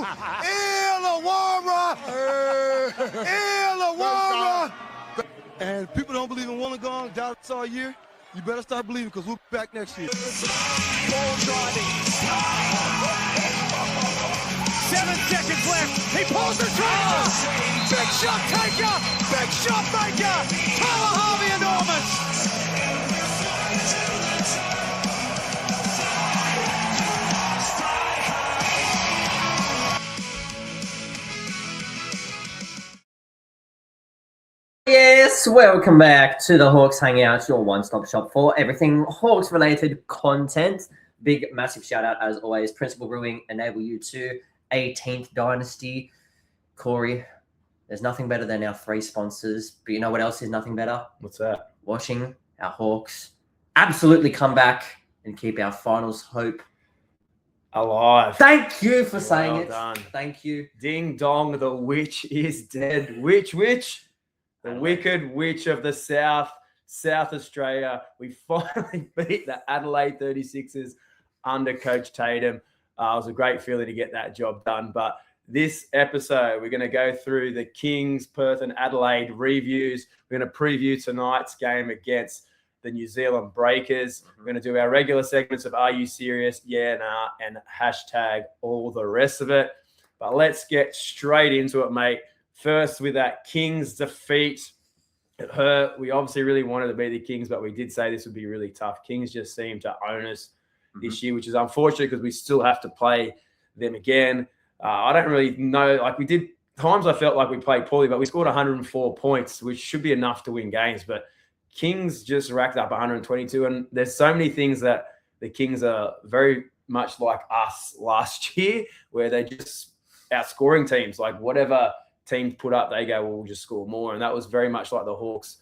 Illawarra! Illawarra! And people don't believe in Wollongong, doubt us all year. You better start believing because we'll be back next year. Ball driving. 7 seconds left. He pulls the trigger. Big shot taker. Big shot maker. Tyler Harvey enormous. Yes, welcome back to the Hawks Hangout, your one-stop shop for everything Hawks-related content. Big, massive shout-out, as always. Principal Brewing, enable you to 18th Dynasty. Corey, there's nothing better than our 3 sponsors, but you know what else is nothing better? What's that? Watching our Hawks absolutely come back and keep our finals hope Alive. Thank you for saying Well it. done. Thank you. Ding dong, the witch is dead. Which? The wicked witch of the South Australia. We finally beat the Adelaide 36ers under Coach Tatum. It was a great feeling to get that job done. But this episode, we're going to go through the Kings, Perth and Adelaide reviews. We're going to preview tonight's game against the New Zealand Breakers. We're going to do our regular segments of Are You Serious? Yeah, nah, and hashtag all the rest of it. But let's get straight into it, mate. First, with that Kings defeat, it hurt. We obviously really wanted to beat the Kings, but we did say this would be really tough. Kings just seemed to own us this year, which is unfortunate because we still have to play them again. I don't really know. Like, we did times I felt like we played poorly, but we scored 104 points, which should be enough to win games. But Kings just racked up 122, and there's so many things that the Kings are very much like us last year, where they just outscoring teams. Like, whatever teams put up, they go, well, we'll just score more. And that was very much like the Hawks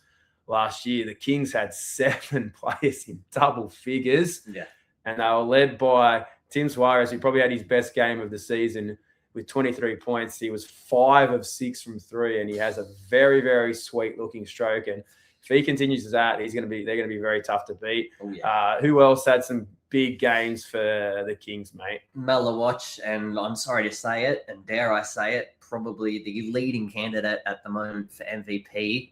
last year. The Kings had 7 players in double figures. Yeah. And they were led by Tim Suarez, who probably had his best game of the season with 23 points. He was 5 of 6 from 3, and he has a very, very sweet looking stroke. And if he continues that, they're going to be very tough to beat. Oh, yeah. Who else had some big games for the Kings, mate? Melawatch, and I'm sorry to say it, and dare I say it, probably the leading candidate at the moment for MVP.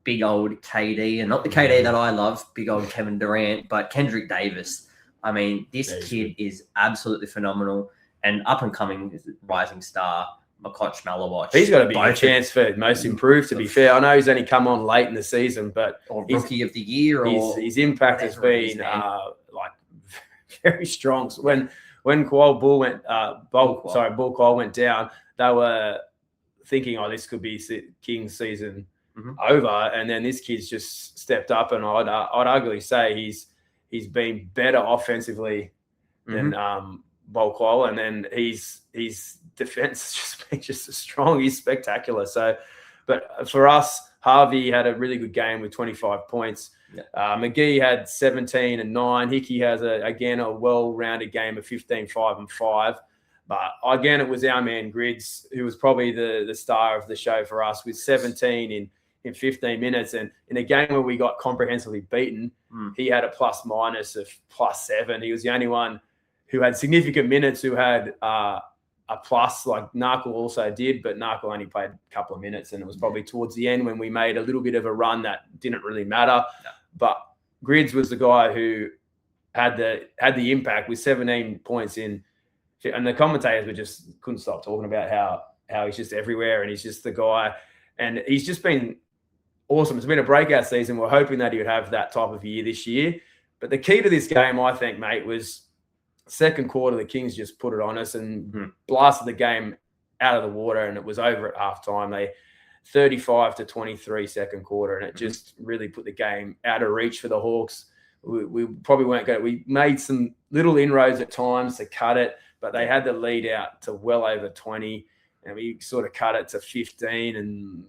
Big old KD, and not the KD that I love, big old Kevin Durant, but Kendrick Davis. I mean, this kid is absolutely phenomenal, and up-and-coming rising star, Makoch Melawatch. He's got a big chance for most improved, to be fair. I know he's only come on late in the season, but or rookie of the year, or his impact has been very strong. So when Bull Cole went down, they were thinking, oh, this could be King's season over, and then this kid's just stepped up, and I'd arguably say he's been better offensively than Bull Cole, and then his defense has just been just as strong. He's spectacular. So, but for us, Harvey had a really good game with 25 points. Yeah. McGee had 17 and 9. Hickey has a well-rounded game of 15, 5 and 5. But again, it was our man Grids who was probably the star of the show for us with 17 in 15 minutes. And in a game where we got comprehensively beaten, he had a plus-minus of +7. He was the only one who had significant minutes who had a plus, like Narkle also did, but Narkle only played a couple of minutes, and it was probably towards the end when we made a little bit of a run that didn't really matter. No. But Grids was the guy who had the impact with 17 points in, and the commentators couldn't stop talking about how he's just everywhere, and he's just the guy, and he's just been awesome. It's been a breakout season. We're hoping that he would have that type of year this year. But the key to this game, I think, mate, was second quarter, the Kings just put it on us and blasted the game out of the water, and it was over at halftime. They 35-23 second quarter, and it just really put the game out of reach for the Hawks. We probably weren't going. We made some little inroads at times to cut it, but they had the lead out to well over 20, and we sort of cut it to 15, and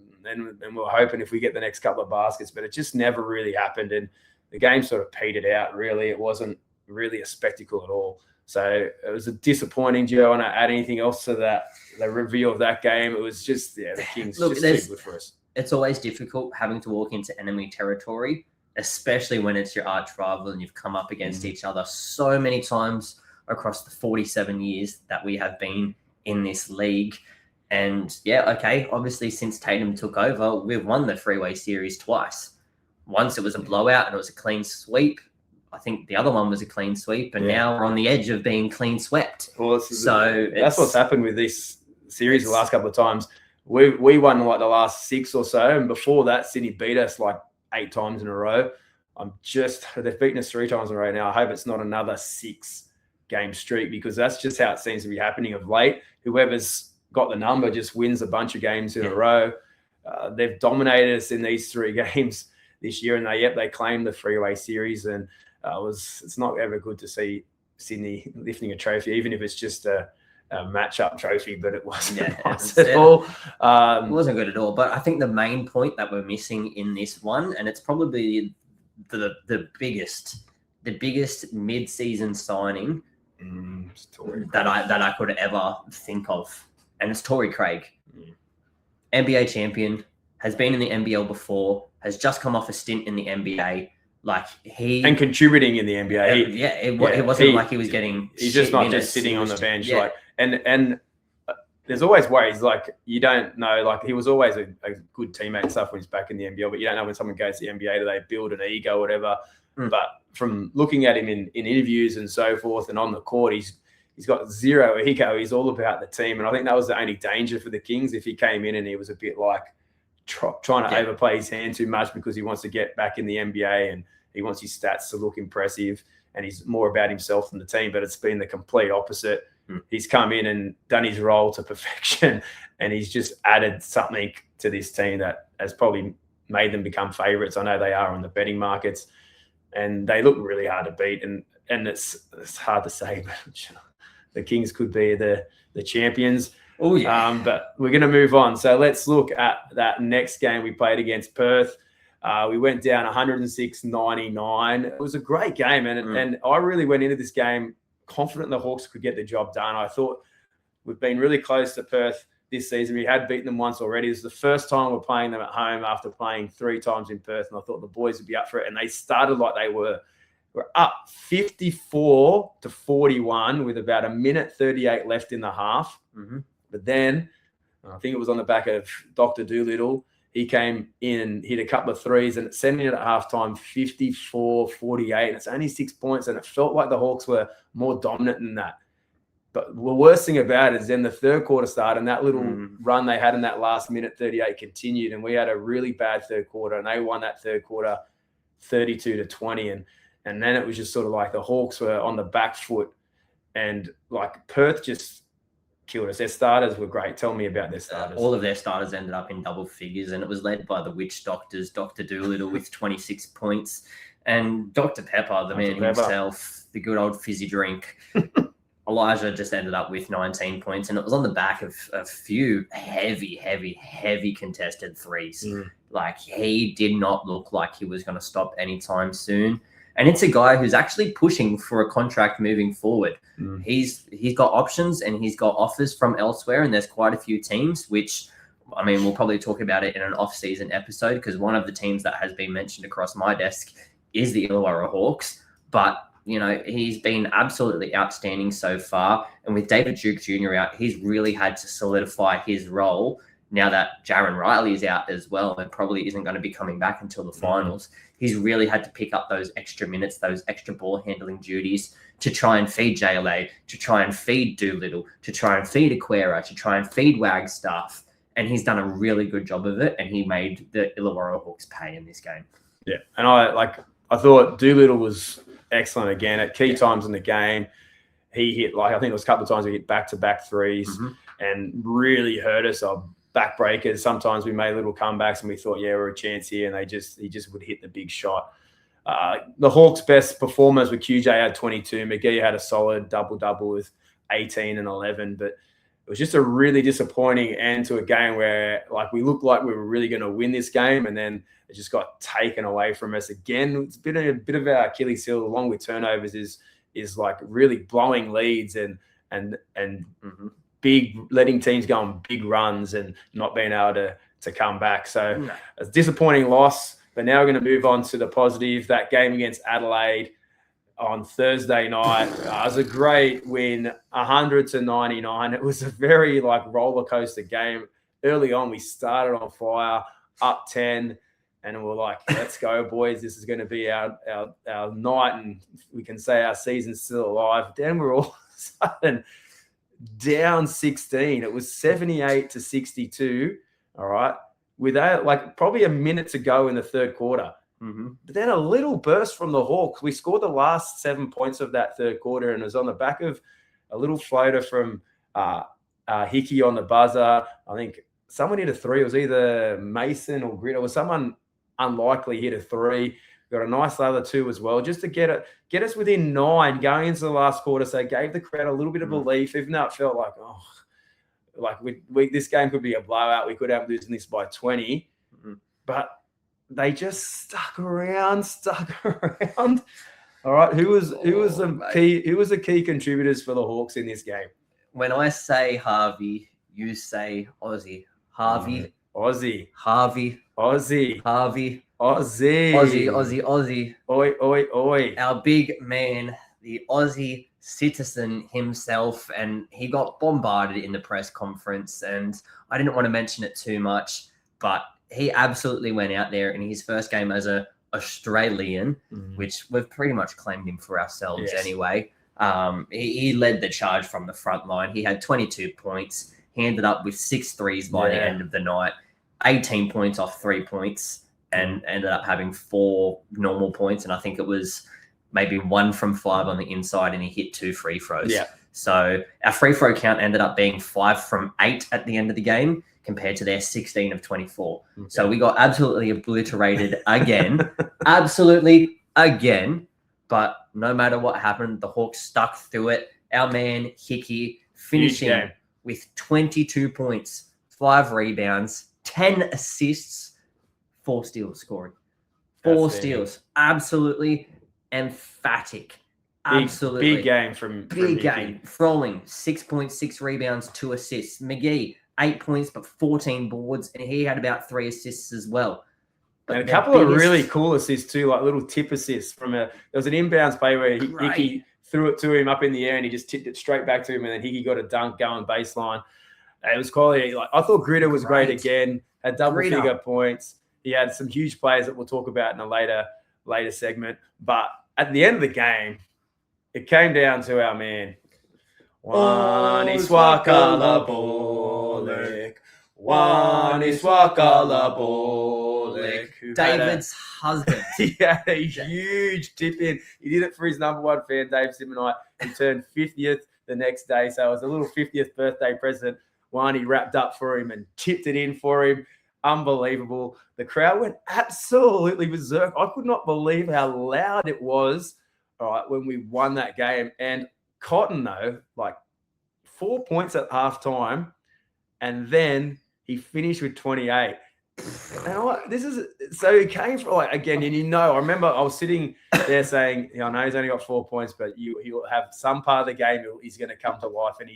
we're hoping if we get the next couple of baskets, but it just never really happened, and the game sort of petered out. Really, it wasn't really a spectacle at all. So it was a disappointing. Do you want to add anything else to the review of that game? It was just, the Kings just too good for us. It's always difficult having to walk into enemy territory, especially when it's your arch rival and you've come up against each other so many times across the 47 years that we have been in this league. And yeah, okay, obviously since Tatum took over, we've won the three-way series twice. Once it was a blowout and it was a clean sweep. I think the other one was a clean sweep, and now we're on the edge of being clean swept. Well, that's what's happened with this series the last couple of times. We won like the last 6 or so, and before that, Sydney beat us like 8 times in a row. They've beaten us 3 times in a row now. I hope it's not another 6-game streak, because that's just how it seems to be happening of late. Whoever's got the number just wins a bunch of games in a row. They've dominated us in these 3 games this year, and they claimed the three-way series, and it's not ever good to see Sydney lifting a trophy, even if it's just a matchup trophy, but it wasn't nice at all. It wasn't good at all. But I think the main point that we're missing in this one, and it's probably the biggest mid-season signing that I could ever think of, and it's Torrey Craig, NBA champion, has been in the NBL before, has just come off a stint in the NBA. And contributing in the NBA. It wasn't like he was getting. He's just not just sitting on the bench. And there's always ways. You don't know. He was always a good teammate and stuff when he's back in the NBL. But you don't know when someone goes to the NBA, do they build an ego or whatever? But from looking at him in interviews and so forth, and on the court, he's got zero ego. He's all about the team, and I think that was the only danger for the Kings if he came in and he was a bit trying to overplay his hand too much because he wants to get back in the NBA and he wants his stats to look impressive, and he's more about himself than the team. But it's been the complete opposite. He's come in and done his role to perfection, and he's just added something to this team that has probably made them become favourites. I know they are on the betting markets, and they look really hard to beat. And it's hard to say, but the Kings could be the champions. Oh yeah. But we're going to move on. So let's look at that next game we played against Perth. We went down 106-99. It was a great game, and I really went into this game confident the Hawks could get the job done. I thought we've been really close to Perth this season. We had beaten them once already. This is the first time we're playing them at home after playing 3 times in Perth, and I thought the boys would be up for it. And they started like they were. We're up 54-41 with about 1:38 left in the half. But then, I think it was on the back of Dr. Doolittle, he came in and hit a couple of threes, and it's sending it at halftime 54-48. And it's only 6 points, and it felt like the Hawks were more dominant than that. But the worst thing about it is then the third quarter started, and that little run they had in that last minute 38 continued, and we had a really bad third quarter, and they won that third quarter 32-20. And then it was just sort of like the Hawks were on the back foot, and Perth just killed us. Their starters were great. Tell me about their starters. All of their starters ended up in double figures, and it was led by the witch doctors, Dr. Doolittle with 26 points, and Dr. Pepper, the man himself, the good old fizzy drink. Elijah just ended up with 19 points, and it was on the back of a few heavy contested threes. He did not look like he was going to stop anytime soon. And it's a guy who's actually pushing for a contract moving forward. He's got options and he's got offers from elsewhere, and there's quite a few teams, which, I mean, we'll probably talk about it in an off-season episode, because one of the teams that has been mentioned across my desk is the Illawarra Hawks. But, he's been absolutely outstanding so far. And with David Duke Jr. out, he's really had to solidify his role now that Jaron Riley is out as well and probably isn't going to be coming back until the finals. He's really had to pick up those extra minutes, those extra ball handling duties to try and feed JLA, to try and feed Doolittle, to try and feed Aquera, to try and feed Wagstaff. And he's done a really good job of it, and he made the Illawarra Hawks pay in this game. Yeah, and I thought Doolittle was excellent again at key times in the game. He hit, I think it was a couple of times he hit back-to-back threes and really hurt us. Backbreakers. Sometimes we made little comebacks and we thought, we're a chance here, and he just would hit the big shot. The Hawks' best performers were QJ had 22. McGee had a solid double-double with 18 and 11, but it was just a really disappointing end to a game where we looked like we were really going to win this game, and then it just got taken away from us again. It's been a bit of our Achilles heel, along with turnovers, is really blowing leads and big, letting teams go on big runs and not being able to come back. So it's a disappointing loss, but now we're going to move on to the positive. That game against Adelaide, on Thursday night. It was a great win, 100-99. It was a very roller coaster game. Early on, we started on fire, up 10, and we're like, let's go, boys. This is going to be our night, and we can say our season's still alive. Then we're all of a sudden down 16. It was 78-62, all right, without probably a minute to go in the third quarter. Mm-hmm. But then a little burst from the Hawks. We scored the last 7 points of that third quarter, and it was on the back of a little floater from Hickey on the buzzer. I think someone hit a three. It was either Mason or Grit. It was someone unlikely hit a three. Got a nice other two as well, just to get us within 9 going into the last quarter. So it gave the crowd a little bit of belief, even though it felt like this game could be a blowout. We could have losing this by 20, but they just stuck around. All right, who was the key contributors for the Hawks in this game? When I say Harvey, you say Aussie. Harvey. Aussie. Harvey. Aussie. Harvey. Aussie. Aussie. Oi, oi, oi. Our big man, the Aussie citizen himself, and he got bombarded in the press conference, and I didn't want to mention it too much, but he absolutely went out there in his first game as a Australian, which we've pretty much claimed him for ourselves anyway. He led the charge from the front line. He had 22 points. He ended up with 6 threes by the end of the night, 18 points off 3 points, and ended up having 4 normal points. And I think it was maybe 1 from 5 on the inside, and he hit 2 free throws. Yeah. So our free throw count ended up being 5 from 8 at the end of the game, compared to their 16 of 24. Okay. So we got absolutely obliterated again. Absolutely again. But no matter what happened, the Hawks stuck through it. Our man, Hickey, finishing with 22 points, 5 rebounds, 10 assists, 4 steals scoring. 4 steals. Absolutely emphatic. Absolutely. Big game from Big game. Froling, 6 points, 6 rebounds, 2 assists. McGee, 8 points, but 14 boards, and he had about 3 assists as well. But and a couple of really cool assists too, like little tip assists there was an inbounds play where Hickey threw it to him up in the air and he just tipped it straight back to him, and then Hickey got a dunk going baseline. It was quality. I thought Gritter was great again, had double-figure points. He had some huge plays that we'll talk about in a later segment. But at the end of the game, it came down to our man, Wani Swakala-Bolek. David's husband. He had a huge tip in. He did it for his number 1 fan, Dave Simonite. He turned 50th the next day. So it was a little 50th birthday present. Wani wrapped up for him and tipped it in for him. Unbelievable. The crowd went absolutely berserk. I could not believe how loud it was, all right, when we won that game. And Cotton, though, 4 points at halftime, and then he finished with 28. And so he came from again, and I remember I was sitting there saying, I know he's only got 4 points, but he'll have some part of the game he's going to come to life, and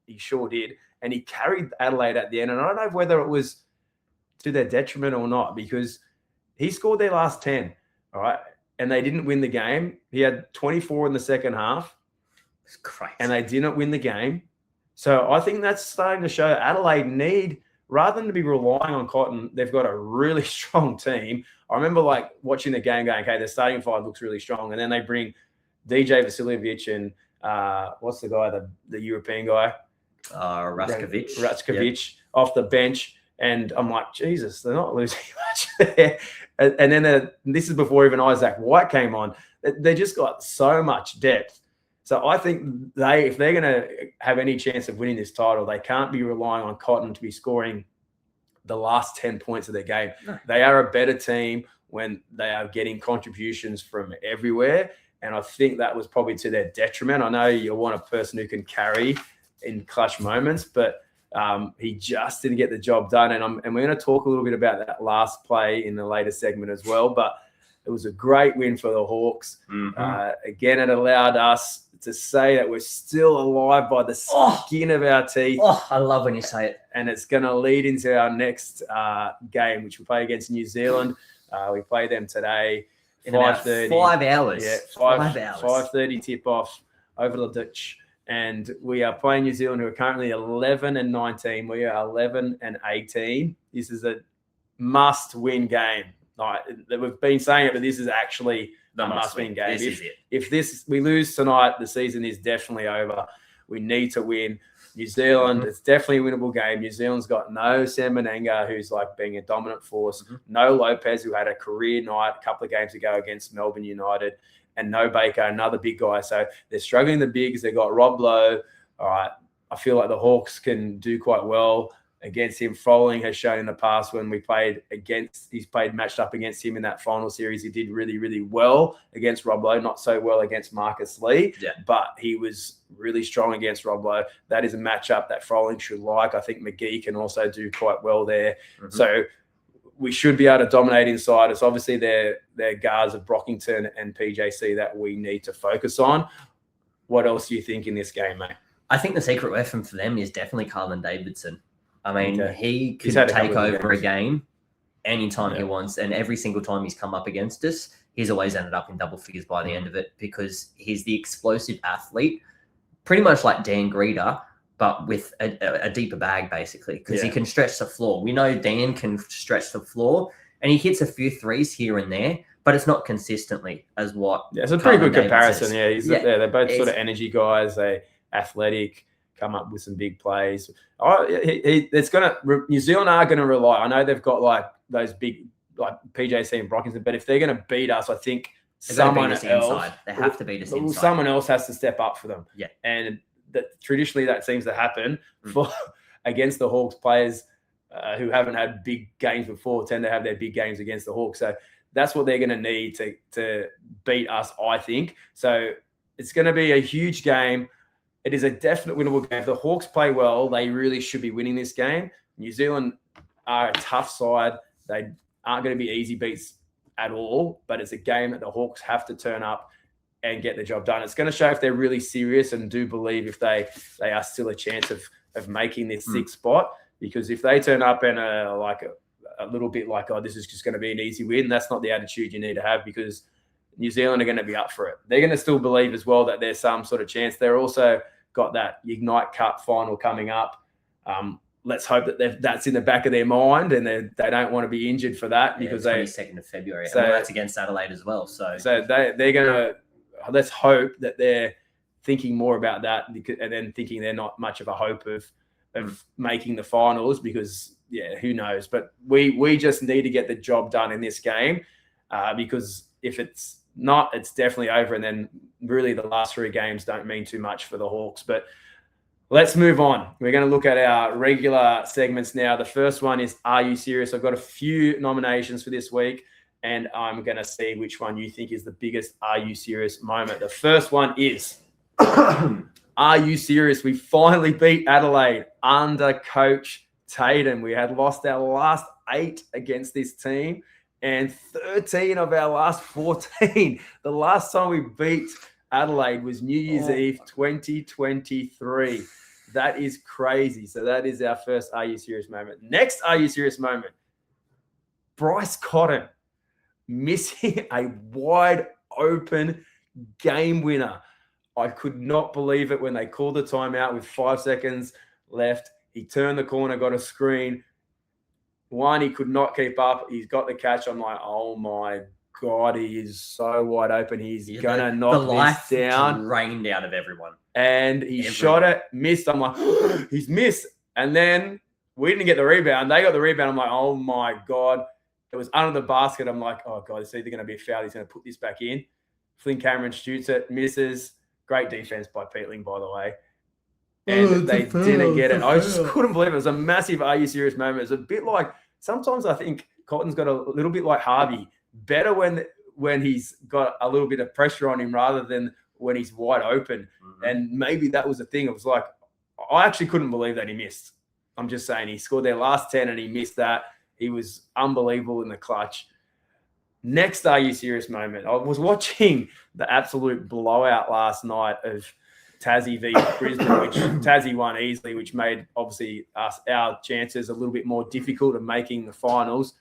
he sure did. And he carried Adelaide at the end, and I don't know whether it was to their detriment or not, because he scored their last 10, all right, and they didn't win the game. He had 24 in the second half. It's crazy. And they didn't win the game. So I think that's starting to show Adelaide need, rather than to be relying on Cotton, they've got a really strong team. I remember watching the game going, okay, their starting 5 looks really strong. And then they bring DJ Vasiljevic and what's the guy, the European guy? Ratskovic off the bench. And I'm like, Jesus, they're not losing much there. And then this is before even Isaac White came on. They just got so much depth. So I think if they're going to have any chance of winning this title, they can't be relying on Cotton to be scoring the last 10 points of their game. No. They are a better team when they are getting contributions from everywhere. And I think that was probably to their detriment. I know you want a person who can carry in clutch moments, but he just didn't get the job done. And we're going to talk a little bit about that last play in the later segment as well. But it was a great win for the Hawks. Mm-hmm. Again, it allowed us to say that we're still alive by the skin of our teeth. Oh, I love when you say it. And it's going to lead into our next game, which we play against New Zealand. We play them today. In about 5 hours. Yeah, 5 hours. 5:30 tip-off over the Dutch. And we are playing New Zealand, who are currently 11-19. We are 11-18. This is a must-win game. We've been saying it, but this is actually a must-win game. This is it. If we lose tonight, the season is definitely over. We need to win. New Zealand, it's definitely a winnable game. New Zealand's got no Sam Menenga, who's like being a dominant force. No Lopez, who had a career night a couple of games ago against Melbourne United. And no Baker, another big guy. So they're struggling the bigs. They've got Rob Lowe. All right. I feel like the Hawks can do quite well against him. Froling has shown in the past when he's matched up against him in that final series. He did really, really well against Rob Lowe, not so well against Marcus Lee, but he was really strong against Rob Lowe. That is a matchup that Froling should like. I think McGee can also do quite well there. So we should be able to dominate inside. It's obviously their guards of Brockington and PJC that we need to focus on. What else do you think in this game, mate? I think the secret weapon for them is definitely Carlin Davidson. I mean, he could had take over a game anytime he wants. And every single time he's come up against us, he's always ended up in double figures by the end of it because he's the explosive athlete, pretty much like Dan Greeter, but with a deeper bag, basically, because he can stretch the floor. We know Dan can stretch the floor, and he hits a few threes here and there, but it's not consistently as what. Yeah, it's a pretty good comparison. They're both sort of energy guys. They athletic, come up with some big plays. New Zealand are going to rely. I know they've got like those big like PJC and Brockington, but if they're going to beat us, I think someone else inside. They have to beat us inside. Someone else has to step up for them. Yeah, and traditionally that seems to happen against the Hawks. Players who haven't had big games before tend to have their big games against the Hawks. So that's what they're going to need to beat us, I think. So it's going to be a huge game. It is a definite winnable game. If the Hawks play well, they really should be winning this game. New Zealand are a tough side. They aren't going to be easy beats at all, but it's a game that the Hawks have to turn up and get the job done. It's going to show if they're really serious and do believe if they are still a chance of making this sixth spot. Because if they turn up and like a little bit like, oh, this is just going to be an easy win, that's not the attitude you need to have because New Zealand are going to be up for it. They're going to still believe as well that there's some sort of chance. They're also got that Ignite Cup final coming up. Let's hope that that's in the back of their mind and they don't want to be injured for that because 22nd of February. So that's against Adelaide as well. So they're going to. Let's hope that they're thinking more about that and then thinking they're not much of a hope of making the finals because, who knows? But we just need to get the job done in this game because if it's not, it's definitely over. And then really the last three games don't mean too much for the Hawks. But let's move on. We're going to look at our regular segments now. The first one is Are You Serious? I've got a few nominations for this week. And I'm going to see which one you think is the biggest Are You Serious moment. The first one is, Are you serious? We finally beat Adelaide under Coach Tatum. We had lost our last 8 against this team and 13 of our last 14. The last time we beat Adelaide was New Year's Eve 2023. That is crazy. So that is our first Are You Serious moment. Next Are You Serious moment, Bryce Cotton missing a wide open game winner. I could not believe it when they called the timeout with 5 seconds left. He turned the corner, got a screen. One, he could not keep up. He's got the catch. I'm like, oh my God, he is so wide open. He's going to knock this down. Rained out of everyone. And he shot it, missed. I'm like, he's missed. And then we didn't get the rebound. They got the rebound. I'm like, oh my God. It was under the basket. I'm like, oh, God, it's either going to be a foul. He's going to put this back in. Flynn Cameron shoots it, misses. Great defense by Peatling, by the way. And they didn't get it. I just couldn't believe it. It was a massive Are You Serious moment. It's a bit like, sometimes I think Cotton's got a little bit like Harvey. Better when he's got a little bit of pressure on him rather than when he's wide open. Mm-hmm. And maybe that was the thing. It was like, I actually couldn't believe that he missed. I'm just saying, he scored their last 10 and he missed that. He was unbelievable in the clutch. Next Are You Serious moment. I was watching the absolute blowout last night of Tassie v Brisbane, which Tassie won easily, which made obviously our chances a little bit more difficult of making the finals.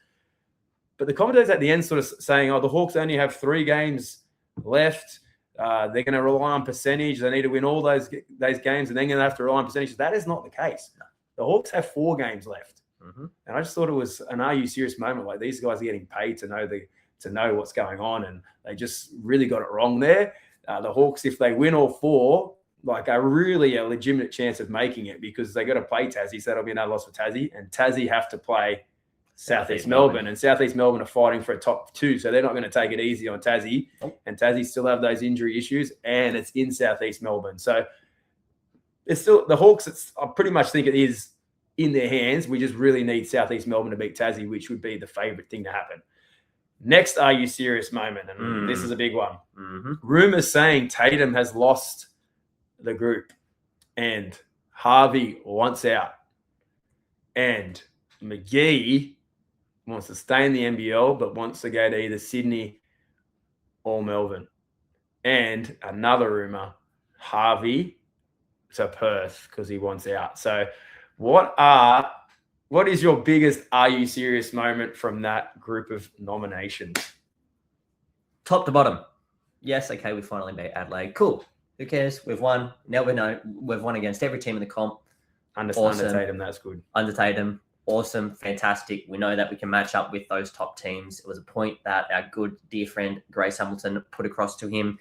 But the commentators at the end sort of saying, oh, the Hawks only have 3 games left. They're going to rely on percentage. They need to win all those games, and then going to have to rely on percentage. That is not the case. The Hawks have 4 games left. Mm-hmm. And I just thought it was an "Are you serious?" moment. Like, these guys are getting paid to know what's going on, and they just really got it wrong there. The Hawks, if they win all 4, like, are really a legitimate chance of making it, because they got to play Tassie. So that'll be another loss for Tassie, and Tassie have to play Southeast Melbourne, and Southeast Melbourne are fighting for a top 2, so they're not going to take it easy on Tassie. And Tassie still have those injury issues, and it's in Southeast Melbourne. So it's still the Hawks. I pretty much think it is in their hands. We just really need Southeast Melbourne to beat Tassie, which would be the favourite thing to happen. Next, are you serious moment? And this is a big one. Mm-hmm. Rumours saying Tatum has lost the group, and Harvey wants out, and McGee wants to stay in the NBL, but wants to go to either Sydney or Melbourne. And another rumor, Harvey to Perth because he wants out. So what is your biggest "Are you serious?" moment from that group of nominations? Top to bottom. Yes, okay, we finally beat Adelaide. Cool. Who cares? We've won. Now we know we've won against every team in the comp. Under Tatum, that's good. Under Tatum. Awesome, fantastic. We know that we can match up with those top teams. It was a point that our good dear friend Grace Hamilton put across to him.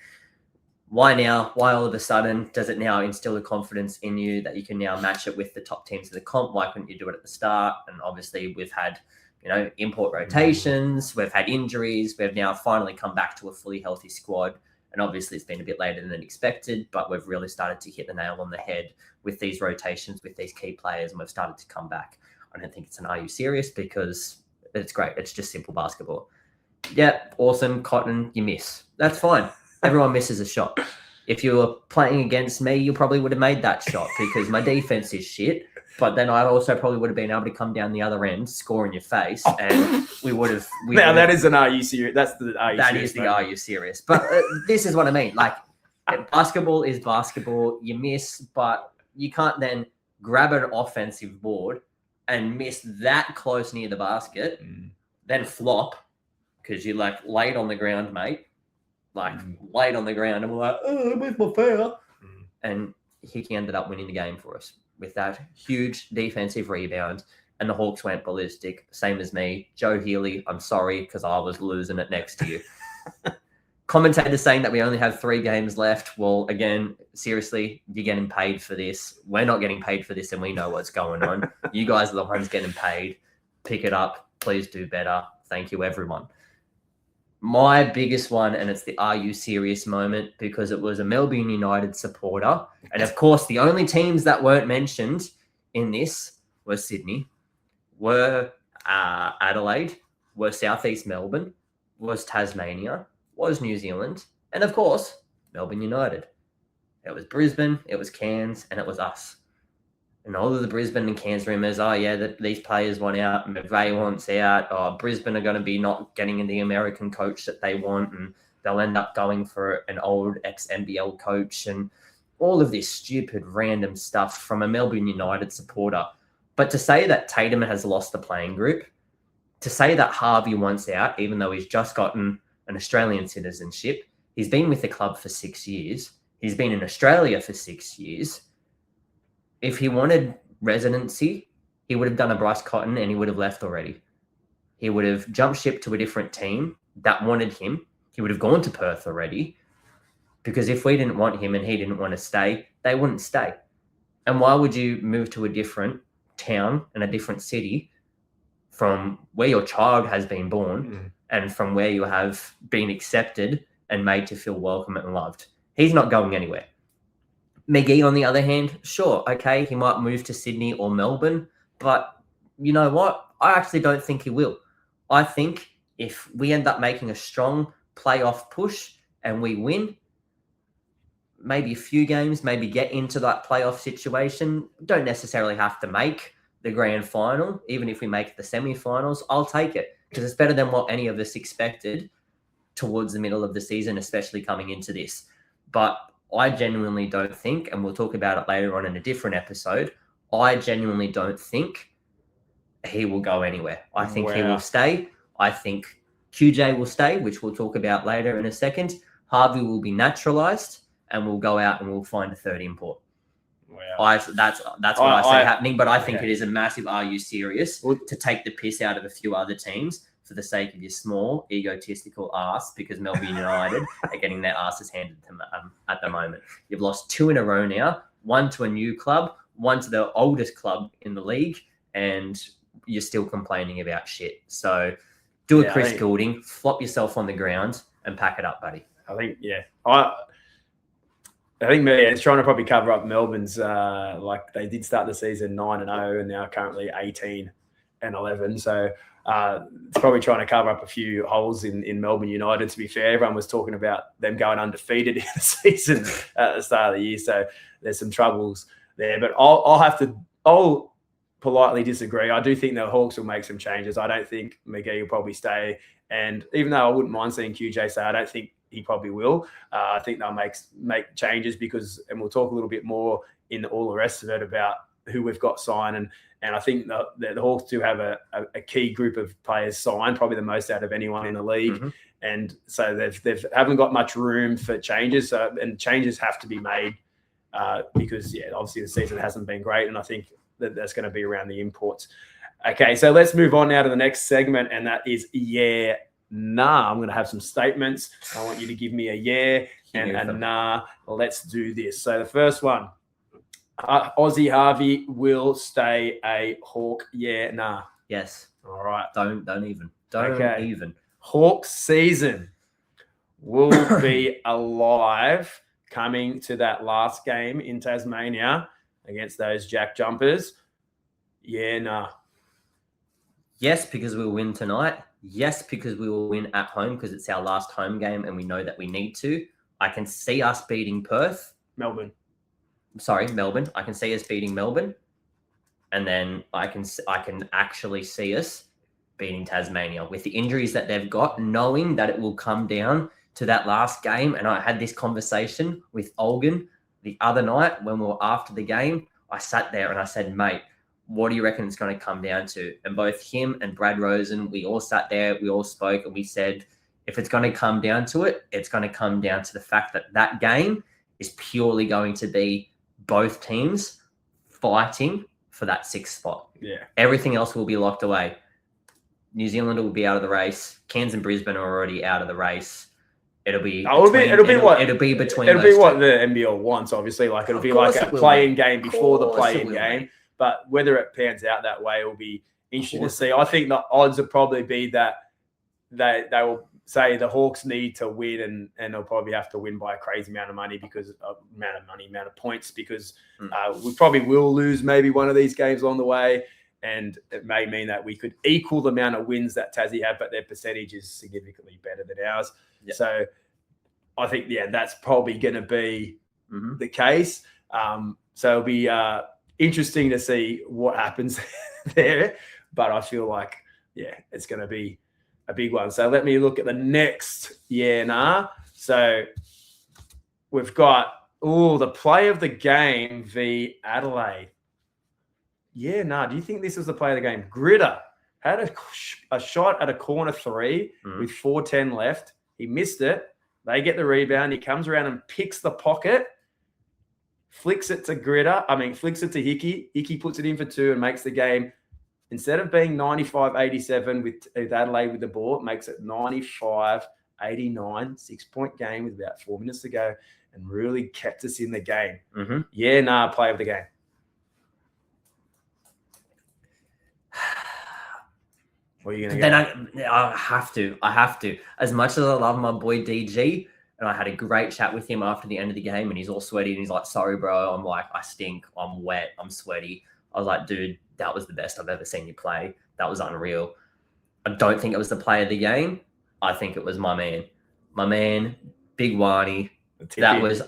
Why now? Why all of a sudden does it now instill the confidence in you that you can now match it with the top teams of the comp? Why couldn't you do it at the start? And obviously we've had, import rotations, we've had injuries, we've now finally come back to a fully healthy squad. And obviously it's been a bit later than expected, but we've really started to hit the nail on the head with these rotations, with these key players, and we've started to come back. I don't think it's an "Are you serious?" because it's great. It's just simple basketball. Yeah, awesome. Cotton, you miss. That's fine. Everyone misses a shot. If you were playing against me, you probably would have made that shot because my defense is shit. But then I also probably would have been able to come down the other end, score in your face, and we would have. That is an "Are you serious?" That's the "Are you serious?" That is the "Are you serious?" But this is what I mean. Like, basketball is basketball. You miss, but you can't then grab an offensive board and miss that close near the basket, then flop because you laid on the ground, mate. Laid on the ground, and we're like, "Oh, where's my foul?" And Hickey ended up winning the game for us with that huge defensive rebound, and the Hawks went ballistic. Same as me. Joe Healy, I'm sorry because I was losing it next to you. Commentators saying that we only have 3 games left. Well, again, seriously, you're getting paid for this. We're not getting paid for this, and we know what's going on. You guys are the ones getting paid. Pick it up. Please do better. Thank you, everyone. My biggest one, and it's the "Are you serious?" moment, because it was a Melbourne United supporter. And, of course, the only teams that weren't mentioned in this were Sydney, were Adelaide, were Southeast Melbourne, was Tasmania, was New Zealand, and of course, Melbourne United. It was Brisbane, it was Cairns, and it was us. And all of the Brisbane and Cairns rumours, that these players want out, McVeigh wants out, Brisbane are going to be not getting the American coach that they want, and they'll end up going for an old ex-NBL coach, and all of this stupid random stuff from a Melbourne United supporter. But to say that Tatum has lost the playing group, to say that Harvey wants out, even though he's just gotten an Australian citizenship. He's been with the club for 6 years. He's been in Australia for 6 years. If he wanted residency, he would have done a Bryce Cotton and he would have left already. He would have jumped ship to a different team that wanted him. He would have gone to Perth already. Because if we didn't want him and he didn't want to stay, they wouldn't stay. And why would you move to a different town and a different city from where your child has been born and from where you have been accepted and made to feel welcome and loved? He's not going anywhere. McGee, on the other hand, sure, okay, he might move to Sydney or Melbourne, but you know what? I actually don't think he will. I think if we end up making a strong playoff push and we win, maybe a few games, maybe get into that playoff situation, don't necessarily have to make the grand final. Even if we make the semi-finals, I'll take it because it's better than what any of us expected towards the middle of the season, especially coming into this. But I genuinely don't think, and we'll talk about it later on in a different episode, I genuinely don't think he will go anywhere. I think he will stay. I think QJ will stay, which we'll talk about later in a second. Harvey will be naturalized, and we'll go out and we'll find a third import. Wow. That's what I see happening, but I think it is a massive "are you serious" to take the piss out of a few other teams for the sake of your small, egotistical ass, because Melbourne United are getting their asses handed to them at the moment. You've lost 2 in a row now, 1 to a new club, 1 to the oldest club in the league, and you're still complaining about shit. So do a Chris Goulding, flop yourself on the ground and pack it up, buddy. I think, I think it's trying to probably cover up Melbourne's, like they did start the season 9-0 and now currently 18-11. So it's probably trying to cover up a few holes in Melbourne United. To be fair, everyone was talking about them going undefeated in the season at the start of the year. So there's some troubles there. But I'll politely disagree. I do think the Hawks will make some changes. I don't think McGee will probably stay. And even though I wouldn't mind seeing QJ stay, I don't think he probably will. I think they'll make changes because, and we'll talk a little bit more in all the rest of it about who we've got signed. And I think the Hawks do have a key group of players signed, probably the most out of anyone in the league. Mm-hmm. And so they haven't got much room for changes. And changes have to be made because, obviously the season hasn't been great. And I think that's going to be around the imports. Okay, so let's move on now to the next segment, and that is nah. I'm going to have some statements. I want you to give me a yeah and a nah. Let's do this. So the first one, Aussie Harvey will stay a Hawk. Yeah, nah. Yes. All right. Don't even. Hawks season will be alive coming to that last game in Tasmania against those Jack Jumpers. Yeah, nah. Yes, because we'll win tonight. Yes, because we will win at home because it's our last home game and we know that we need to. I can see us beating Melbourne. I can see us beating Melbourne. And then I can actually see us beating Tasmania with the injuries that they've got, knowing that it will come down to that last game. And I had this conversation with Olgun the other night when we were after the game. I sat there and I said, mate, what do you reckon it's going to come down to? And both him and Brad Rosen, we all sat there, we all spoke, and we said, if it's going to come down to it, it's going to come down to the fact that that game is purely going to be both teams fighting for that 6th spot. Yeah. Everything else will be locked away. New Zealand will be out of the race. Cairns and Brisbane are already out of the race. It'll be what the NBL wants, obviously. Like it'll be like a play-in game before the play-in game. But whether it pans out that way will be interesting to see. I think the odds will probably be that they will say the Hawks need to win and they'll probably have to win by a crazy amount of money because of amount of points, because we probably will lose maybe one of these games along the way. And it may mean that we could equal the amount of wins that Tassie have, but their percentage is significantly better than ours. Yep. So I think, that's probably going to be the case. So it'll be interesting to see what happens there. But I feel like, it's going to be a big one. So let me look at the next nah. So we've got, the play of the game v Adelaide. Yeah, nah. Do you think this was the play of the game? Gritter had a shot at a corner 3 with 4:10 left. He missed it. They get the rebound. He comes around and picks the pocket, flicks it to Hickey. Hickey puts it in for 2 and makes the game, instead of being 95-87 with Adelaide with the ball, it makes it 95-89, 6-point game with about 4 minutes to go and really kept us in the game. Mm-hmm. Yeah, nah, play of the game. What are you going to get? Then I have to. As much as I love my boy DG, and I had a great chat with him after the end of the game, and he's all sweaty, and he's like, sorry, bro. I'm like, I stink. I'm wet. I'm sweaty. I was like, dude, that was the best I've ever seen you play. That was unreal. I don't think it was the play of the game. I think it was my man. My man, Big Warnie. That was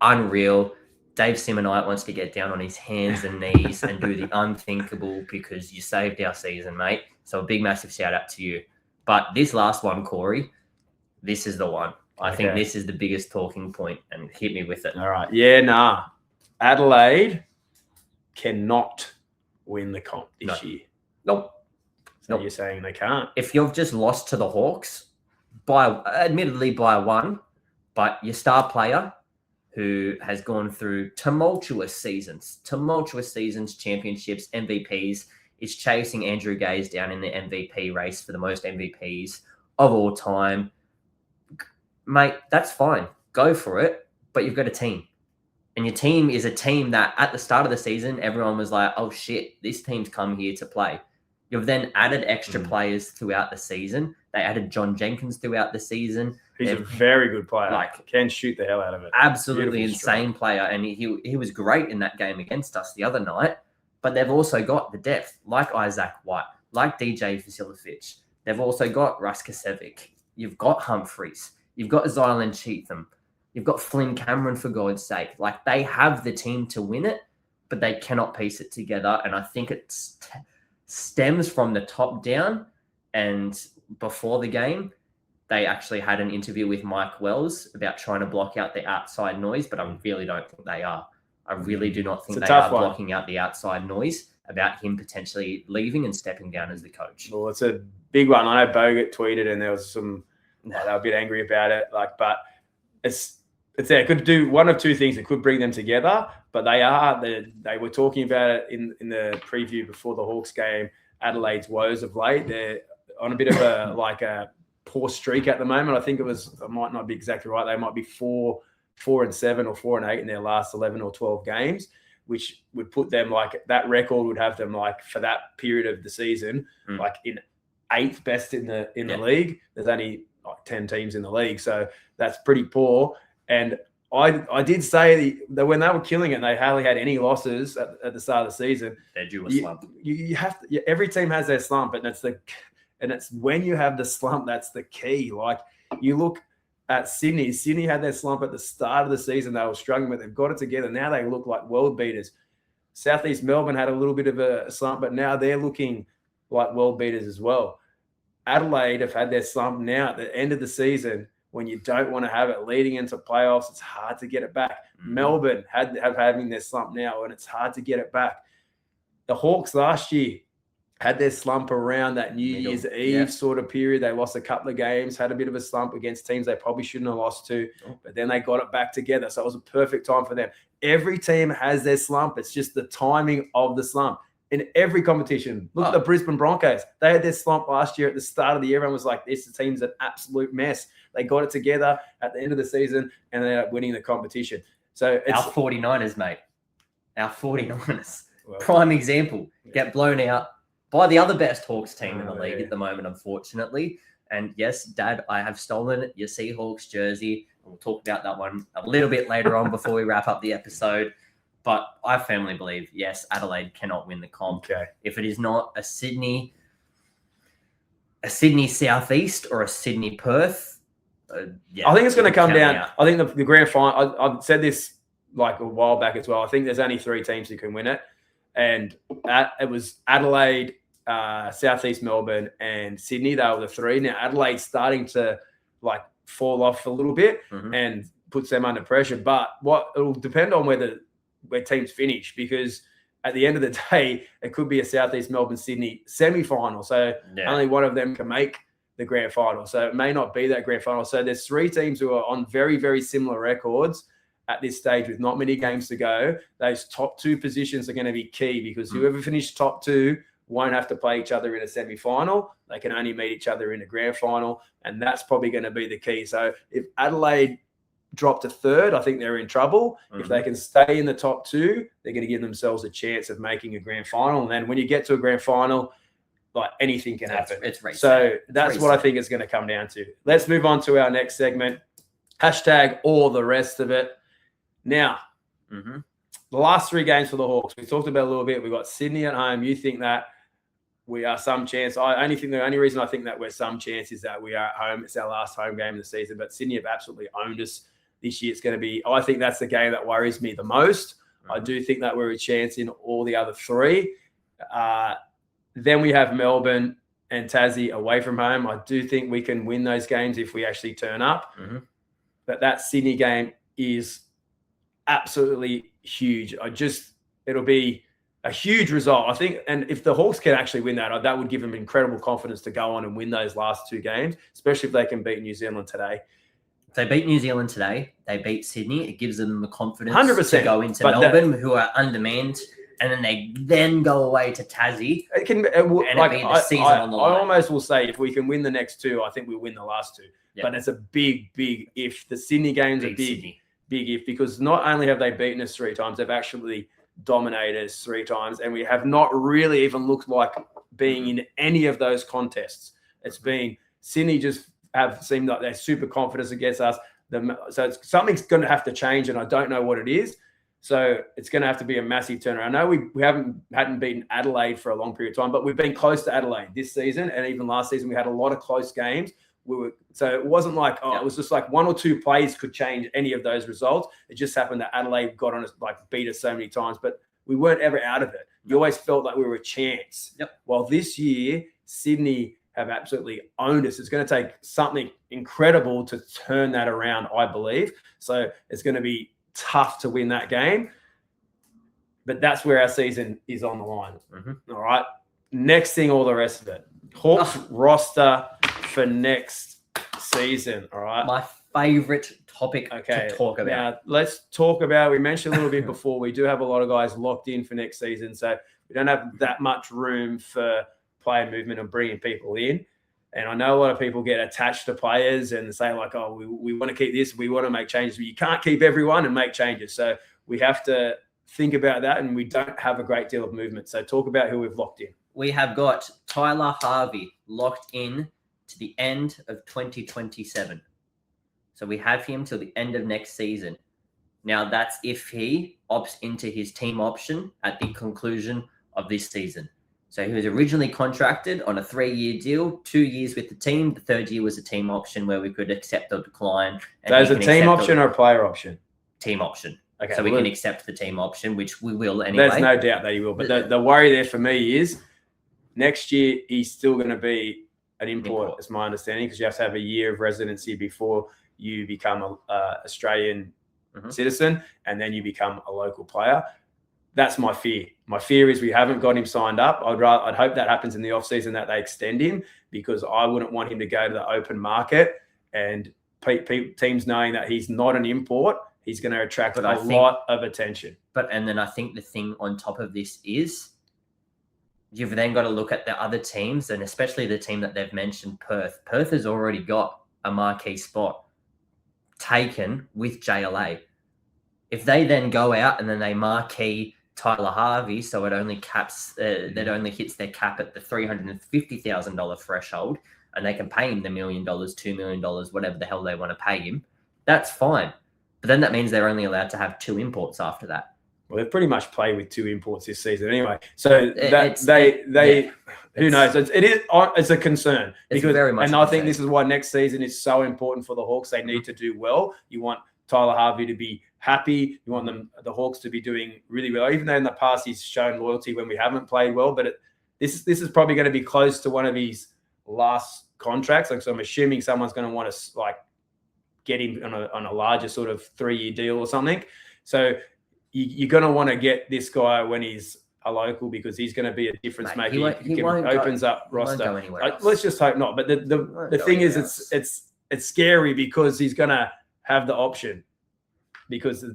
unreal. Dave Simonite wants to get down on his hands and knees and do the unthinkable because you saved our season, mate. So a big, massive shout out to you. But this last one, Corey, this is the one. I think this is the biggest talking point, and hit me with it. All right. Yeah, nah. Adelaide cannot win the comp this year. Nope. that you're saying they can't. If you've just lost to the Hawks, admittedly by one, but your star player who has gone through tumultuous seasons, championships, MVPs, is chasing Andrew Gaze down in the MVP race for the most MVPs of all time. Mate, that's fine. Go for it. But you've got a team. And your team is a team that at the start of the season, everyone was like, oh shit, this team's come here to play. You've then added extra players throughout the season. They added John Jenkins throughout the season. He's a very good player. Can shoot the hell out of it. Absolutely insane player. And he was great in that game against us the other night. But they've also got the depth, like Isaac White, like DJ Vasiljevic. They've also got Russ Kasevic. You've got Humphreys. You've got Zylan Cheatham. You've got Flynn Cameron, for God's sake. Like, they have the team to win it, but they cannot piece it together. And I think it stems from the top down. And before the game, they actually had an interview with Mike Wells about trying to block out the outside noise, but I really don't think they are. I really do not think they are blocking out the outside noise about him potentially leaving and stepping down as the coach. Well, it's a big one. I know Bogut tweeted, and there was some they were a bit angry about it. But it's there. It could do one of two things. It could bring them together, but they were talking about it in the preview before the Hawks game. Adelaide's woes of late. They're on a bit of a poor streak at the moment. I think I might not be exactly right. They might be 4-7 or 4-8 in their last 11 or 12 games, which would put them that record would have them for that period of the season, in 8th best in the league. There's only 10 teams in the league. So that's pretty poor. And I did say that when they were killing it, they hardly had any losses at the start of the season. They're due a slump. You have to, every team has their slump, and it's when you have the slump, that's the key. You look at Sydney. Sydney had their slump at the start of the season. They were struggling, but they've got it together. Now they look like world beaters. Southeast Melbourne had a little bit of a slump, but now they're looking like world beaters as well. Adelaide have had their slump now at the end of the season. When you don't want to have it leading into playoffs, it's hard to get it back. Melbourne having their slump now, and it's hard to get it back. The Hawks last year had their slump around that New Year's Eve sort of period. They lost a couple of games, had a bit of a slump against teams they probably shouldn't have lost to, but then they got it back together. So it was a perfect time for them. Every team has their slump. It's just the timing of the slump. In every competition, look at the Brisbane Broncos. They had their slump last year at the start of the year. Everyone was like, this team's an absolute mess. They got it together at the end of the season, and they ended up winning the competition. So it's our 49ers, mate. Our 49ers. Prime example. Get blown out by the other best Hawks team in the league at the moment, unfortunately. And yes, Dad, I have stolen your Seahawks jersey. We'll talk about that one a little bit later on before we wrap up the episode. But I firmly believe, yes, Adelaide cannot win the comp. Okay. If it is not a Sydney Southeast or a Sydney Perth, I think it's going to come down. I think the grand final, I've said this a while back as well. I think there's only 3 teams who can win it. And it was Adelaide, Southeast Melbourne, and Sydney. They were the 3. Now, Adelaide's starting to fall off a little bit and puts them under pressure. But it'll depend on where teams finish, because at the end of the day, it could be a Southeast Melbourne Sydney semi-final. So only one of them can make the grand final. So it may not be that grand final. So there's 3 teams who are on very, very similar records at this stage with not many games to go. Those top 2 positions are going to be key, because whoever finished top 2 won't have to play each other in a semi-final. They can only meet each other in a grand final, and that's probably going to be the key. So if Adelaide drop to 3rd, I think they're in trouble. If they can stay in the top 2, they're going to give themselves a chance of making a grand final. And then when you get to a grand final, anything can happen. It's racing. So that's what I think it's going to come down to. Let's move on to our next segment. # all the rest of it. Now, the last 3 games for the Hawks, we talked about a little bit. We've got Sydney at home. You think that we are some chance. I only think the only reason I think that we're some chance is that we are at home. It's our last home game of the season, but Sydney have absolutely owned us this year. It's going to be, I think that's the game that worries me the most. I do think that we're a chance in all the other 3. Then we have Melbourne and Tassie away from home. I do think we can win those games if we actually turn up. But that Sydney game is absolutely huge. It'll be a huge result, I think. And if the Hawks can actually win that would give them incredible confidence to go on and win those last 2 games, especially if they can beat New Zealand today. If they beat New Zealand today, they beat Sydney, it gives them the confidence 100%, to go into Melbourne, who are undermanned, and then they go away to Tassie. It can be the season on the line. I almost will say if we can win the next 2, I think we'll win the last 2. Yep. But it's a big if. The Sydney games are big if, because not only have they beaten us 3 times, they've actually dominated us 3 times, and we have not really even looked like being in any of those contests. It's been Sydney just have seemed like they're super confident against us. So something's going to have to change, and I don't know what it is. So it's going to have to be a massive turnaround. I know we hadn't beaten Adelaide for a long period of time, but we've been close to Adelaide this season, and even last season we had a lot of close games. So it wasn't like it was just like 1 or 2 plays could change any of those results. It just happened that Adelaide got on us, beat us so many times, but we weren't ever out of it. You always felt like we were a chance. Yep. While this year, Sydney have absolutely owned us. It's going to take something incredible to turn that around, I believe. So it's going to be tough to win that game, but that's where our season is on the line. Mm-hmm. All right. Next thing, all the rest of it. Hawks roster for next season. All right. My favorite topic to talk about. Now, let's talk about, we mentioned a little bit before, we do have a lot of guys locked in for next season. So we don't have that much room for player movement and bringing people in. And I know a lot of people get attached to players and say like, oh, we want to keep this, we want to make changes. But you can't keep everyone and make changes. So we have to think about that, and we don't have a great deal of movement. So talk about who we've locked in. We have got Tyler Harvey locked in to the end of 2027. So we have him till the end of next season. Now that's if he opts into his team option at the conclusion of this season. So he was originally contracted on a 3-year deal, 2 years with the team. The 3rd year was a team option where we could accept or decline. So is a team option or a player option? Team option. Okay. So we can accept the team option, which we will anyway. There's no doubt that he will. But the worry there for me is next year he's still going to be an import, is my understanding, because you have to have a year of residency before you become an Australian citizen, and then you become a local player. That's my fear. My fear is we haven't got him signed up. I'd hope that happens in the offseason, that they extend him, because I wouldn't want him to go to the open market and teams knowing that he's not an import. He's going to attract a lot of attention. And then I think the thing on top of this is you've then got to look at the other teams, and especially the team that they've mentioned, Perth. Perth has already got a marquee spot taken with JLA. If they then go out and then they marquee Tyler Harvey, so it only caps, that only hits their cap at the $350,000 threshold, and they can pay him the $1 million, $2 million, whatever the hell they want to pay him, that's fine. But then that means they're only allowed to have 2 imports after that. Well, they've pretty much played with 2 imports this season anyway. So who knows? It's a concern. Because, very much. And I think this is why next season is so important for the Hawks. They need to do well. You want Tyler Harvey to be happy. You want the Hawks to be doing really well. Even though in the past he's shown loyalty when we haven't played well, but this is probably going to be close to one of his last contracts. So I'm assuming someone's going to want to get him on a larger sort of 3-year deal or something. So you're going to want to get this guy when he's a local, because he's going to be a difference maker. He opens up roster. Let's just hope not. But the thing is, it's scary because he's going to have the option. Because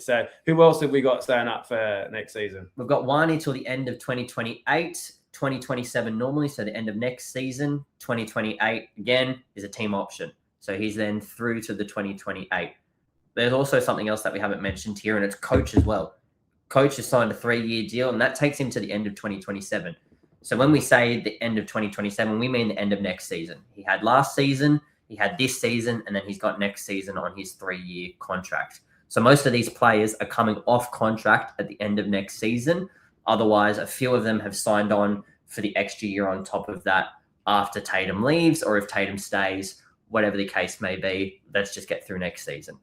so who else have we got staying up for next season? We've got Wani till the end of 2028, 2027 normally, so the end of next season. 2028 again is a team option, so he's then through to the 2028. There's also something else that we haven't mentioned here, and it's Coach as well. Coach has signed a 3-year deal, and that takes him to the end of 2027. So when we say the end of 2027, we mean the end of next season. He had last season, he had this season, and then he's got next season on his 3-year contract. So most of these players are coming off contract at the end of next season. Otherwise, a few of them have signed on for the extra year on top of that after Tatum leaves, or if Tatum stays, whatever the case may be. Let's just get through next season.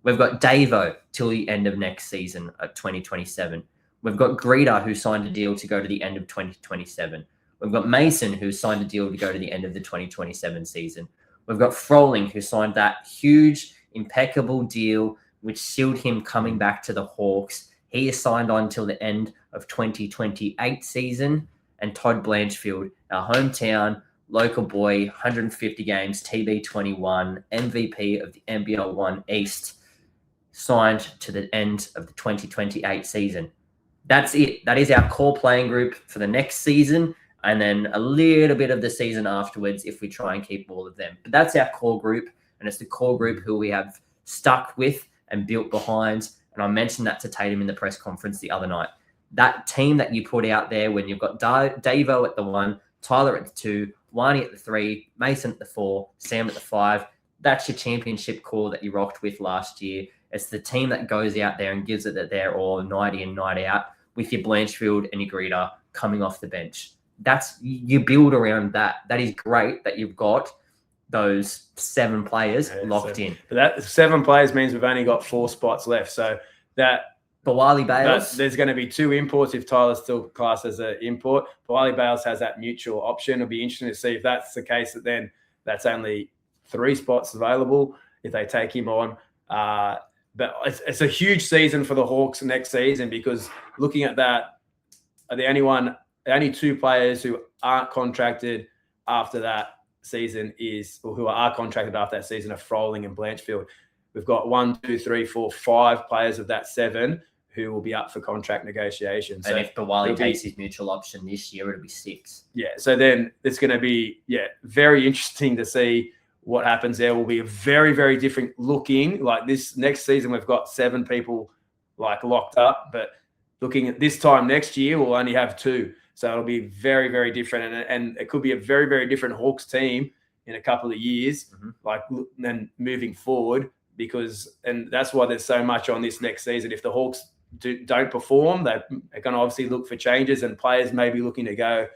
We've got Davo till the end of next season at 2027. We've got Greeter, who signed a deal to go to the end of 2027. We've got Mason, who signed a deal to go to the end of the 2027 season. We've got Froling, who signed that huge, impeccable deal, which sealed him coming back to the Hawks. He is signed on till the end of 2028 season. And Todd Blanchfield, our hometown, local boy, 150 games, TB21, MVP of the NBL 1 East, signed to the end of the 2028 season. That's it. That is our core playing group for the next season, and then a little bit of the season afterwards if we try and keep all of them. But that's our core group, and it's the core group who we have stuck with and built behind. And I mentioned that to Tatum in the press conference the other night. That team that you put out there when you've got Davo at the 1, Tyler at the 2, Wani at the 3, Mason at the 4, Sam at the 5, that's your championship core that you rocked with last year. It's the team that goes out there and gives it their all night in, night out, with your Blanchfield and your Greeter coming off the bench. You build around that. That is great that you've got those 7 players locked in. But that 7 players means we've only got 4 spots left. So that Bawali Bales. There's going to be 2 imports if Tyler's still classed as an import. Bawali Bales has that mutual option. It'll be interesting to see if that's the case. That then that's only 3 spots available if they take him on. But it's a huge season for the Hawks next season, because looking at that, the only 2 players who aren't contracted after that season who are contracted after that season are Froling and Blanchfield. We've got 1, 2, 3, 4, 5 players of that 7 who will be up for contract negotiations. And if Bawali takes his mutual option this year, it'll be 6. Yeah. So then it's going to be, very interesting to see what happens there. Will be a very, very different looking. Like this next season, we've got 7 people locked up, but looking at this time next year, we'll only have 2. So it'll be very, very different. And it could be a very, very different Hawks team in a couple of years, then moving forward, and that's why there's so much on this next season. If the Hawks don't perform, they're going to obviously look for changes, and players may be looking to go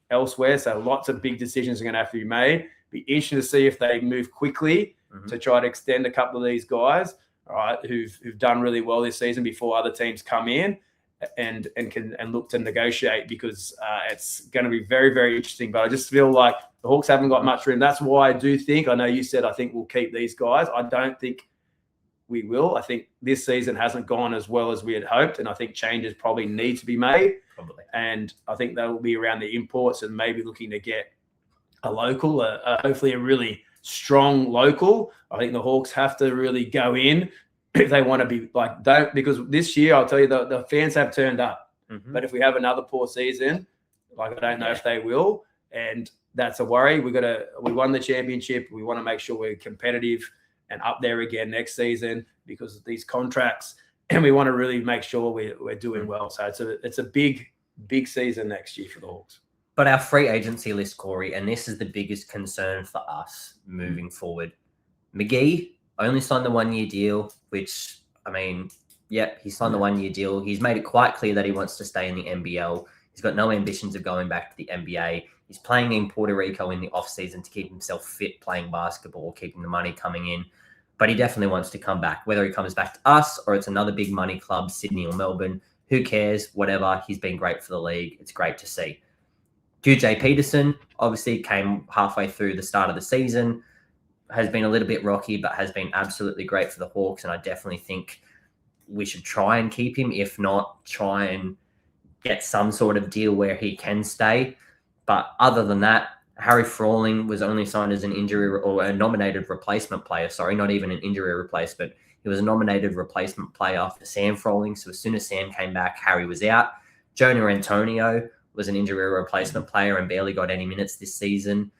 elsewhere. So lots of big decisions are going to have to be made. Be interesting to see if they move quickly to try to extend a couple of these guys, all right, who've done really well this season before other teams come in and look to negotiate, because it's going to be very, very interesting. But I just feel like the Hawks haven't got much room. That's why I know you said I think we'll keep these guys. I don't think we will. I think this season hasn't gone as well as we had hoped, and I think changes probably need to be made. Probably. And I think that will be around the imports and maybe looking to get a local, hopefully a really strong local. I think the Hawks have to really go in if they want to be because this year, I'll tell you, the fans have turned up. But if we have another poor season, I don't know if they will. And that's a worry. We won the championship. We want to make sure we're competitive and up there again next season because of these contracts. And we want to really make sure we're doing well. So it's a big, big season next year for the Hawks. But our free agency list, Corey, and this is the biggest concern for us moving forward. McGee only signed the 1-year deal, which, he signed the 1-year deal. He's made it quite clear that he wants to stay in the NBL. He's got no ambitions of going back to the NBA. He's playing in Puerto Rico in the off-season to keep himself fit, playing basketball, keeping the money coming in. But he definitely wants to come back. Whether he comes back to us or it's another big money club, Sydney or Melbourne, who cares? Whatever. He's been great for the league. It's great to see. QJ Peterson obviously came halfway through the start of the season, has been a little bit rocky, but has been absolutely great for the Hawks. And I definitely think we should try and keep him. If not, try and get some sort of deal where he can stay. But other than that, Harry Froling was only signed as an injury or a nominated replacement player. Sorry, not even an injury replacement. He was a nominated replacement player for Sam Froling. So as soon as Sam came back, Harry was out. Jonah Antonio was an injury replacement player and barely got any minutes this season.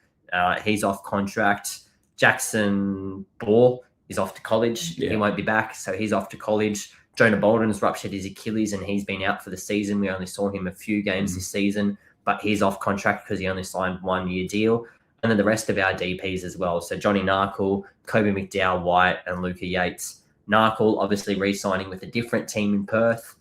He's off contract. Jackson Ball is off to college. Yeah. He won't be back, so he's off to college. Jonah Bolden's ruptured his Achilles and he's been out for the season. We only saw him a few games this season, but he's off contract because he only signed 1-year deal. And then the rest of our DPs as well. So Johnny Narkle, Kobe McDowell White, and Luca Yates. Narkle obviously re-signing with a different team in Perth.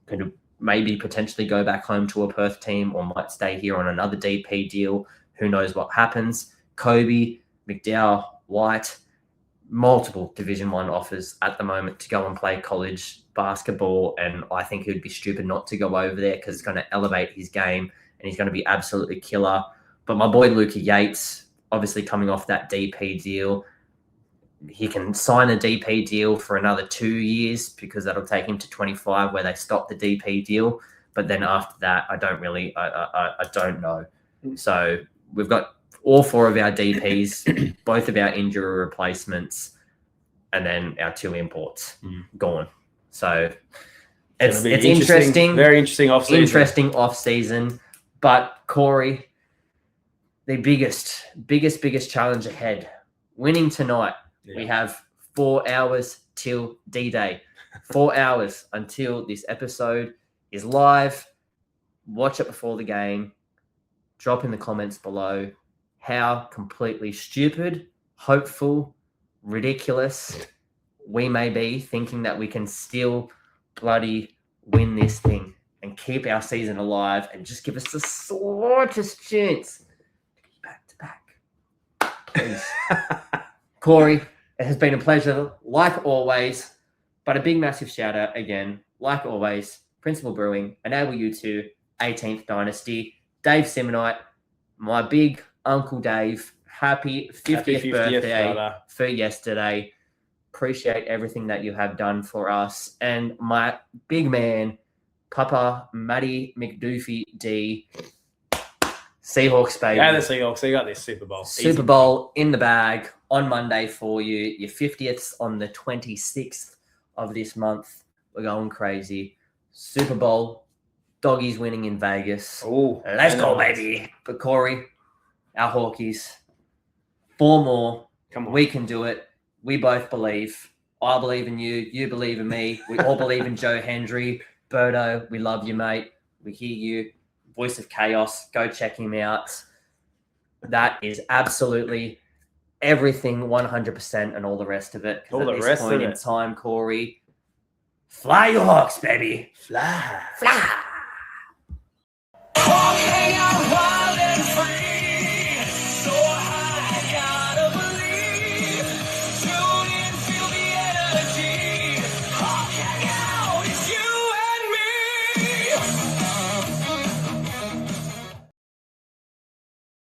Could maybe potentially go back home to a Perth team or might stay here on another DP deal. Who knows what happens. Kobe, McDowell, White, multiple Division 1 offers at the moment to go and play college basketball. And I think he would be stupid not to go over there because it's going to elevate his game and he's going to be absolutely killer. But my boy Luca Yates, obviously coming off that DP deal, he can sign a DP deal for another 2 years because that'll take him to 25 where they stop the DP deal. But then after that, I don't know. So we've got all 4 of our DPs, both of our injury replacements, and then our 2 imports gone. So it's interesting. Very interesting offseason. Interesting offseason. But Corey, the biggest challenge ahead. Winning tonight. Yeah. We have 4 hours till D-Day. 4 hours until this episode is live. Watch it before the game. Drop in the comments below how completely stupid, hopeful, ridiculous we may be thinking that we can still bloody win this thing and keep our season alive and just give us the slightest chance to get back. Please. Corey, it has been a pleasure, like always, but a big, massive shout out again, like always, Principal Brewing, Enable U2, 18th Dynasty, Dave Simonite, my big Uncle Dave, happy 50th birthday brother. For yesterday. Appreciate everything that you have done for us. And my big man, Papa Matty McDoofy D, Seahawks, baby. Yeah, the Seahawks. They got this Super Bowl. Super Bowl in the bag on Monday for you. Your 50th on the 26th of this month. We're going crazy. Super Bowl. Doggies winning in Vegas. Oh, let's go, baby. But Corey, our Hawkies, 4 more. Come on. We can do it. We both believe. I believe in you. You believe in me. We all believe in Joe Hendry. Birdo, we love you, mate. We hear you. Voice of Chaos. Go check him out. That is absolutely everything, 100%, and all the rest of it. All at the this rest point of in it. time, Corey, fly your Hawks, baby. Fly. Fly.